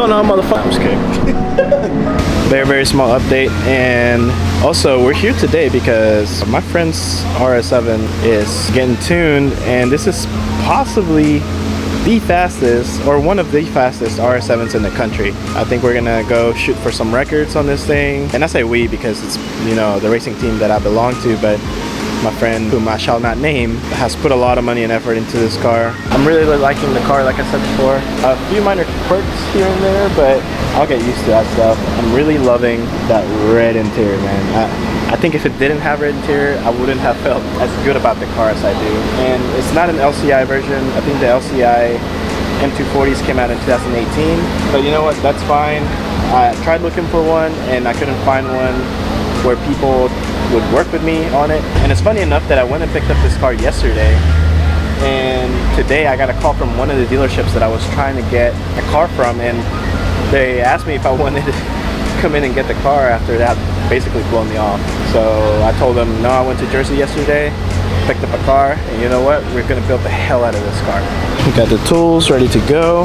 going on, motherfucker? I'm just kidding. Very small update. And also we're here today because my friend's RS7 is getting tuned, and this is possibly the fastest, or one of the fastest RS7s in the country. I think we're gonna go shoot for some records on this thing. And I say we because it's, you know, the racing team that I belong to, but my friend, whom I shall not name, has put a lot of money and effort into this car. I'm really liking the car, like I said before. A few minor quirks here and there, but I'll get used to that stuff. I'm really loving that red interior, man. I think if it didn't have red interior, I wouldn't have felt as good about the car as I do. And it's not an LCI version. I think the LCI M240s came out in 2018. But you know what? That's fine. I tried looking for one, and I couldn't find one where people would work with me on it. And it's funny enough that I went and picked up this car yesterday, and today I got a call from one of the dealerships that I was trying to get a car from, and they asked me if I wanted to come in and get the car after that basically blown me off. So I told them no, I went to Jersey yesterday, picked up a car, and you know what, we're gonna build the hell out of this car. We got the tools ready to go.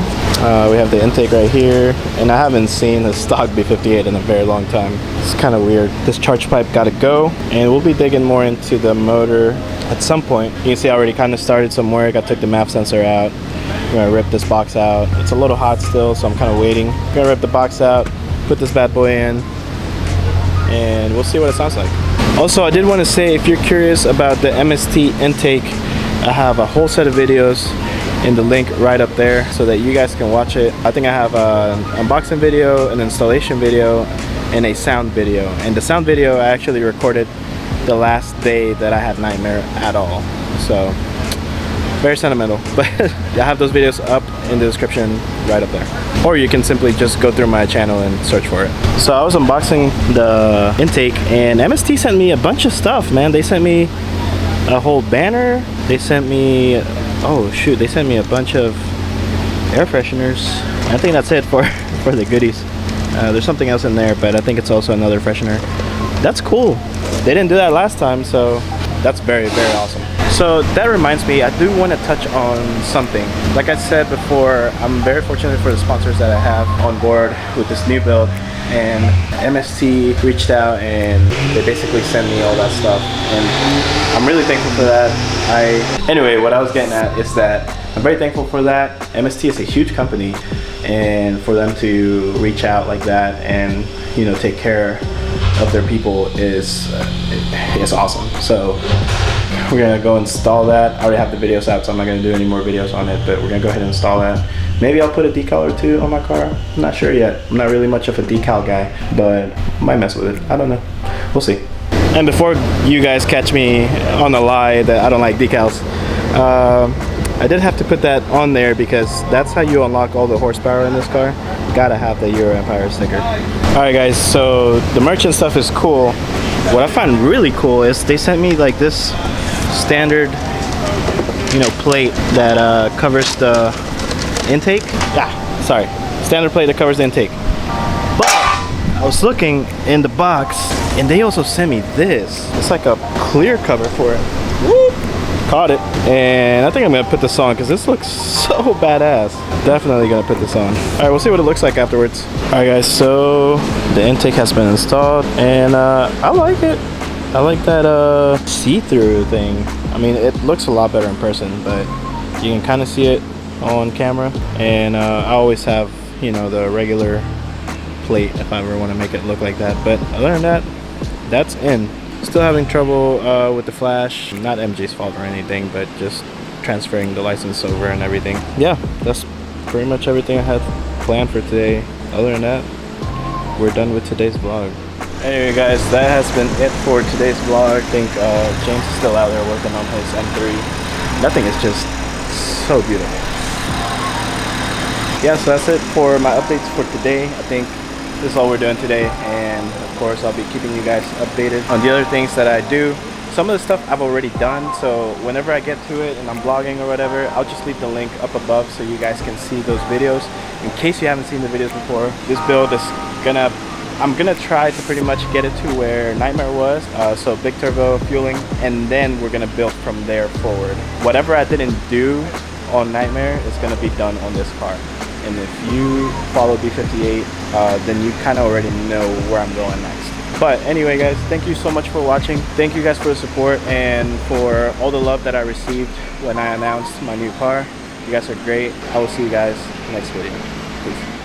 We have the intake right here, and I haven't seen a stock B58 in a very long time. It's kind of weird. This charge pipe gotta go, and we'll be digging more into the motor at some point. You can see I already kind of started some work. I took the MAP sensor out. I'm gonna rip this box out. It's a little hot still, so I'm kind of waiting. I'm gonna rip the box out, put this bad boy in, and we'll see what it sounds like. Also, I did want to say, if you're curious about the MST intake, I have a whole set of videos in the link right up there so that you guys can watch it. I think I have an unboxing video, an installation video, and a sound video. And the sound video I actually recorded the last day that I had Nightmare at all. So very sentimental, but I have those videos up in the description right up there. Or you can simply just go through my channel and search for it. So I was unboxing the intake, and MST sent me a bunch of stuff, man. They sent me a whole banner. They sent me, oh shoot, they sent me a bunch of air fresheners. I think that's it for the goodies. There's something else in there, but I think it's also another freshener. That's cool. They didn't do that last time, so that's very awesome. So that reminds me, I do want to touch on something. Like I said before, I'm very fortunate for the sponsors that I have on board with this new build, and MST reached out and they basically sent me all that stuff, and I'm really thankful for that. Anyway, what I was getting at is that I'm very thankful for that. MST is a huge company, and for them to reach out like that and, you know, take care of their people is awesome. So we're gonna go install that. I already have the videos out, so I'm not gonna do any more videos on it, but we're gonna go ahead and install that. Maybe I'll put a decal or two on my car. I'm not sure yet. I'm not really much of a decal guy, but I might mess with it. I don't know. We'll see. And before you guys catch me on the lie that I don't like decals, I did have to put that on there because that's how you unlock all the horsepower in this car. Gotta have the EuroMpire sticker. Alright guys, so the merchant stuff is cool. What I find really cool is they sent me like this standard, you know, plate that covers the intake. Sorry, standard plate that covers the intake. But I was looking in the box, and they also sent me this. It's like a clear cover for it. Whoop. Caught it, and I think I'm gonna put this on because this looks so badass. Definitely gonna put this on. All right, we'll see what it looks like afterwards. All right guys, so the intake has been installed, and I like it. I like that see-through thing. I mean, it looks a lot better in person, but you can kind of see it on camera. And I always have, you know, the regular plate if I ever want to make it look like that. But other than that, that's in. Still having trouble with the flash. Not MJ's fault or anything, but just transferring the license over and everything. Yeah, that's pretty much everything I had planned for today. Other than that, we're done with today's vlog. Anyway guys, that has been it for today's vlog. I think James is still out there working on his M3. That thing is just so beautiful. Yeah, so that's it for my updates for today. I think this is all we're doing today, and of course I'll be keeping you guys updated on the other things that I do. Some of the stuff I've already done, so whenever I get to it and I'm vlogging or whatever, I'll just leave the link up above so you guys can see those videos. In case you haven't seen the videos before, this build is I'm gonna try to pretty much get it to where Nightmare was, so big turbo fueling, and then we're gonna build from there forward. Whatever I didn't do on Nightmare is gonna be done on this car. And if you follow B58, then you kind of already know where I'm going next. But anyway, guys, thank you so much for watching. Thank you guys for the support and for all the love that I received when I announced my new car. You guys are great. I will see you guys next video. Peace.